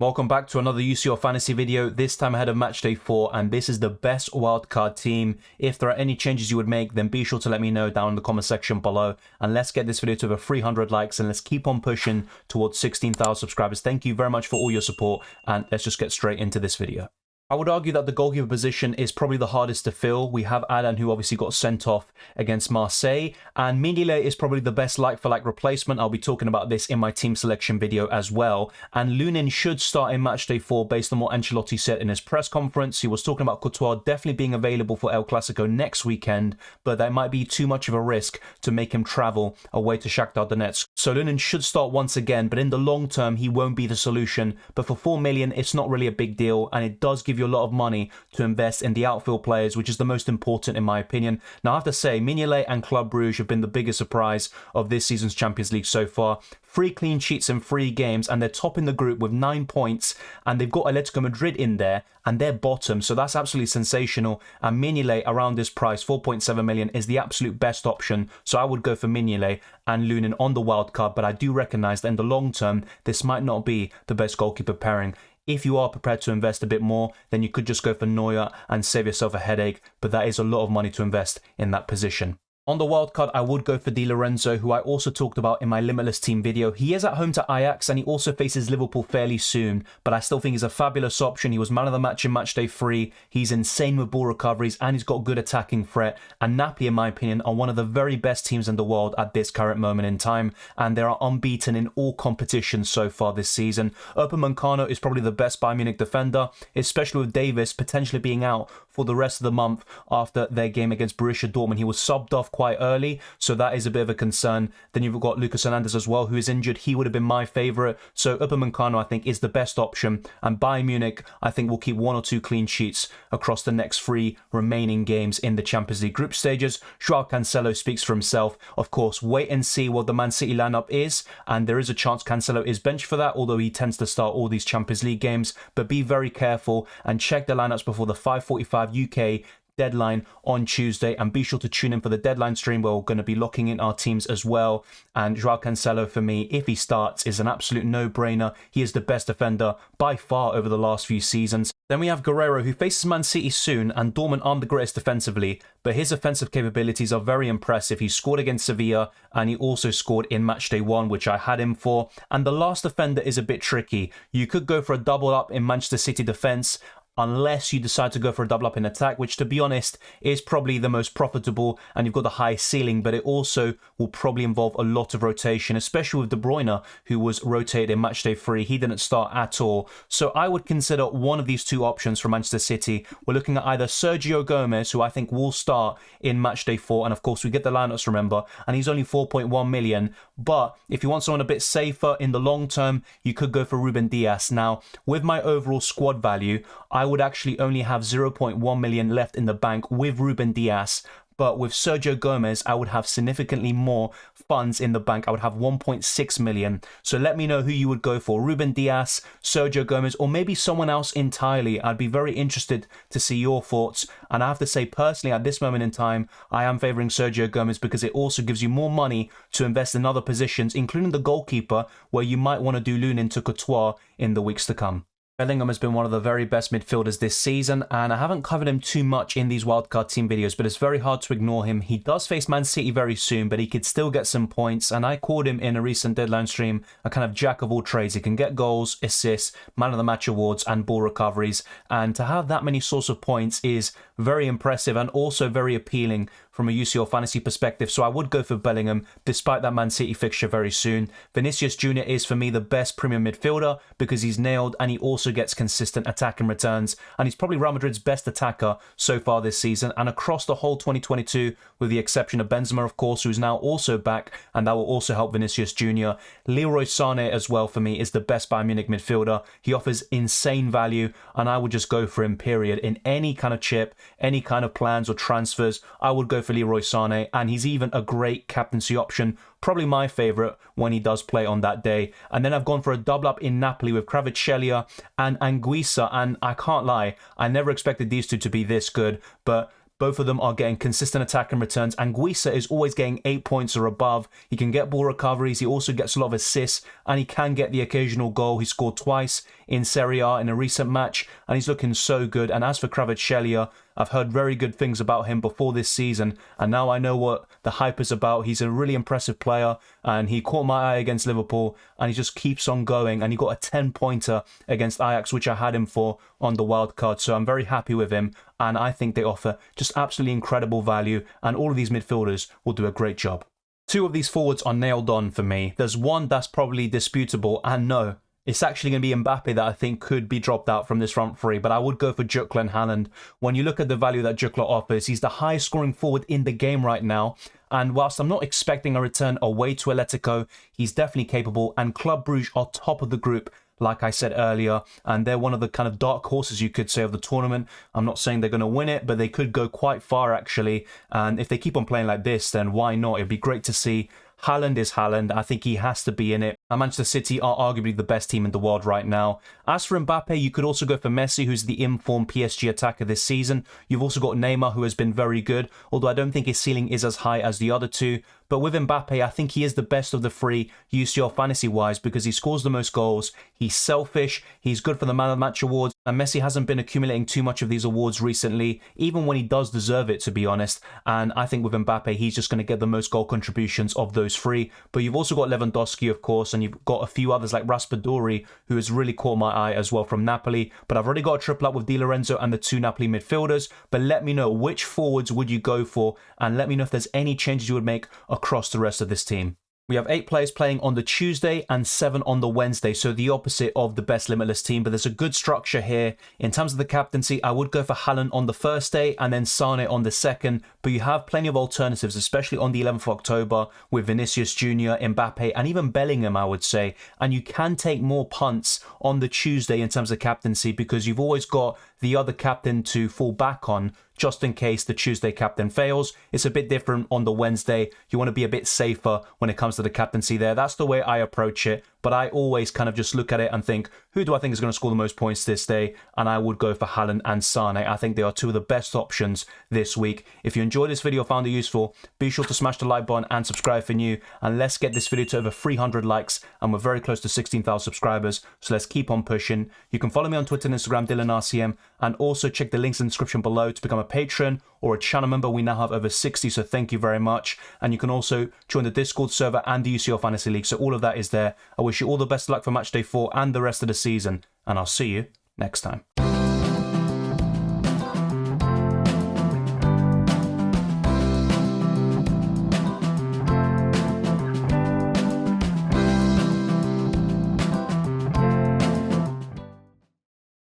Welcome back to another UCL Fantasy video, this time ahead of Matchday 4, and this is the best wildcard team. If there are any changes you would make, then be sure to let me know down in the comment section below, and let's get this video to over 300 likes, and let's keep on pushing towards 16,000 subscribers. Thank you very much for all your support, and let's just get straight into this video. I would argue that the goalkeeper position is probably the hardest to fill. We have Alan, who obviously got sent off against Marseille, and Mignolet is probably the best like-for-like replacement. I'll be talking about this in my team selection video as well. And Lunin should start in Matchday 4 based on what Ancelotti said in his press conference. He was talking about Courtois definitely being available for El Clasico next weekend, but that might be too much of a risk to make him travel away to Shakhtar Donetsk. So Lunin should start once again, but in the long term, he won't be the solution. But for 4 million, it's not really a big deal, and it does give you a lot of money to invest in the outfield players, which is the most important in my opinion. Now I have to say, Mignolet and Club Brugge have been the biggest surprise of this season's Champions League so far. 3 clean sheets in 3 games, and they're top in the group with 9 points, and they've got Atletico Madrid in there, and they're bottom, so that's absolutely sensational. And Mignolet around this price, 4.7 million, is the absolute best option, so I would go for Mignolet and Lunin on the wild card, but I do recognise that in the long term, this might not be the best goalkeeper pairing. If you are prepared to invest a bit more, then you could just go for Neuer and save yourself a headache, but that is a lot of money to invest in that position. On the wildcard, I would go for Di Lorenzo, who I also talked about in my Limitless team video. He is at home to Ajax, and he also faces Liverpool fairly soon, but I still think he's a fabulous option. He was man of the match in Matchday 3. He's insane with ball recoveries, and he's got good attacking threat. And Napoli, in my opinion, are one of the very best teams in the world at this current moment in time, and they are unbeaten in all competitions so far this season. Upamecano is probably the best Bayern Munich defender, especially with Davis potentially being out for the rest of the month after their game against Borussia Dortmund. He was subbed off quite early, so that is a bit of a concern. Then you've got Lucas Hernandez as well, who is injured. He would have been my favourite. So Upamecano, I think, is the best option. And Bayern Munich, I think, will keep 1 or 2 clean sheets across the next 3 remaining games in the Champions League group stages. Joao Cancelo speaks for himself. Of course, wait and see what the Man City lineup is, and there is a chance Cancelo is benched for that, although he tends to start all these Champions League games. But be very careful and check the lineups before the 5:45 UK deadline on Tuesday, and be sure to tune in for the deadline stream where we're going to be locking in our teams as well. And Joao Cancelo, for me, if he starts, is an absolute no-brainer. He is the best defender by far over the last few seasons. Then we have Guerreiro, who faces Man City soon, and Dortmund aren't the greatest defensively, but his offensive capabilities are very impressive. He scored against Sevilla, and he also scored in Matchday 1, which I had him for. And the last defender is a bit tricky. You could go for a double up in Manchester City defence, unless you decide to go for a double up in attack, which, to be honest, is probably the most profitable, and you've got the highest ceiling, but it also will probably involve a lot of rotation, especially with De Bruyne, who was rotated in Matchday 3. He didn't start at all. So I would consider one of these 2 options for Manchester City. We're looking at either Sergio Gomez, who I think will start in Matchday 4, and of course we get the lineups, remember, and he's only 4.1 million. But if you want someone a bit safer in the long term, you could go for Ruben Dias. Now, with my overall squad value, I would actually only have 0.1 million left in the bank with Ruben Dias, but with Sergio Gomez, I would have significantly more funds in the bank. I would have 1.6 million. So let me know who you would go for. Ruben Dias, Sergio Gomez, or maybe someone else entirely. I'd be very interested to see your thoughts. And I have to say, personally, at this moment in time, I am favouring Sergio Gomez because it also gives you more money to invest in other positions, including the goalkeeper, where you might want to do Lunin to Courtois in the weeks to come. Bellingham has been one of the very best midfielders this season, and I haven't covered him too much in these wildcard team videos, but it's very hard to ignore him. He does face Man City very soon, but he could still get some points, and I called him in a recent deadline stream a kind of jack of all trades. He can get goals, assists, man of the match awards, and ball recoveries, and to have that many source of points is very impressive and also very appealing from a UCL Fantasy perspective, so I would go for Bellingham despite that Man City fixture very soon. Vinicius Jr. is for me the best premium midfielder because he's nailed, and he also gets consistent attacking returns, and he's probably Real Madrid's best attacker so far this season and across the whole 2022, with the exception of Benzema, of course, who's now also back, and that will also help Vinicius Jr. Leroy Sané as well for me is the best Bayern Munich midfielder. He offers insane value, and I would just go for him, period. In any kind of chip, any kind of plans or transfers, I would go for Leroy Sané, and he's even a great captaincy option, probably my favourite when he does play on that day. And then I've gone for a double up in Napoli with Kvaratskhelia and Anguissa, and I can't lie, I never expected these 2 to be this good, but both of them are getting consistent attack and returns. Anguissa is always getting 8 points or above. He can get ball recoveries. He also gets a lot of assists, and he can get the occasional goal. He scored twice in Serie A in a recent match, and he's looking so good. And as for Kvaratskhelia, I've heard very good things about him before this season, and now I know what the hype is about. He's a really impressive player, and he caught my eye against Liverpool, and he just keeps on going, and he got a 10-pointer against Ajax, which I had him for on the wildcard, so I'm very happy with him, and I think they offer just absolutely incredible value, and all of these midfielders will do a great job. Two of these forwards are nailed on for me. There's one that's probably disputable, and no, it's actually going to be Mbappe that I think could be dropped out from this front three, but I would go for Jutla and Haaland. When you look at the value that Jutla offers, he's the highest scoring forward in the game right now, and whilst I'm not expecting a return away to Atletico, he's definitely capable, and Club Brugge are top of the group, like I said earlier, and they're one of the kind of dark horses, you could say, of the tournament. I'm not saying they're going to win it, but they could go quite far, actually. And if they keep on playing like this, then why not? It'd be great to see. Haaland is Haaland. I think he has to be in it. And Manchester City are arguably the best team in the world right now. As for Mbappe, you could also go for Messi, who's the informed PSG attacker this season. You've also got Neymar, who has been very good, although I don't think his ceiling is as high as the other two. But with Mbappe, I think he is the best of the three, UCL Fantasy-wise, because he scores the most goals, he's selfish, he's good for the Man of the Match awards, and Messi hasn't been accumulating too much of these awards recently, even when he does deserve it, to be honest. And I think with Mbappe, he's just going to get the most goal contributions of those three. But you've also got Lewandowski, of course, and you've got a few others like Raspadori, who has really caught my eye as well from Napoli. But I've already got a triple up with Di Lorenzo and the two Napoli midfielders. But let me know, which forwards would you go for? And let me know if there's any changes you would make across the rest of this team. We have 8 players playing on the Tuesday and 7 on the Wednesday, so the opposite of the best limitless team, but there's a good structure here. In terms of the captaincy, I would go for Haaland on the first day and then Sane on the second, but you have plenty of alternatives, especially on the 11th of October with Vinicius Jr., Mbappe, and even Bellingham, I would say. And you can take more punts on the Tuesday in terms of captaincy because you've always got the other captain to fall back on, just in case the Tuesday captain fails. It's a bit different on the Wednesday. You want to be a bit safer when it comes to the captaincy there. That's the way I approach it. But I always kind of just look at it and think, who do I think is going to score the most points this day? And I would go for Haaland and Sane. I think they are two of the best options this week. If you enjoyed this video, found it useful, be sure to smash the like button and subscribe for new. And let's get this video to over 300 likes. And we're very close to 16,000 subscribers. So let's keep on pushing. You can follow me on Twitter and Instagram, DylanRCM. And also check the links in the description below to become a patron or a channel member. We now have over 60, so thank you very much. And you can also join the Discord server and the UCL Fantasy League. So all of that is there. I wish you all the best of luck for Matchday 4 and the rest of the season. And I'll see you next time.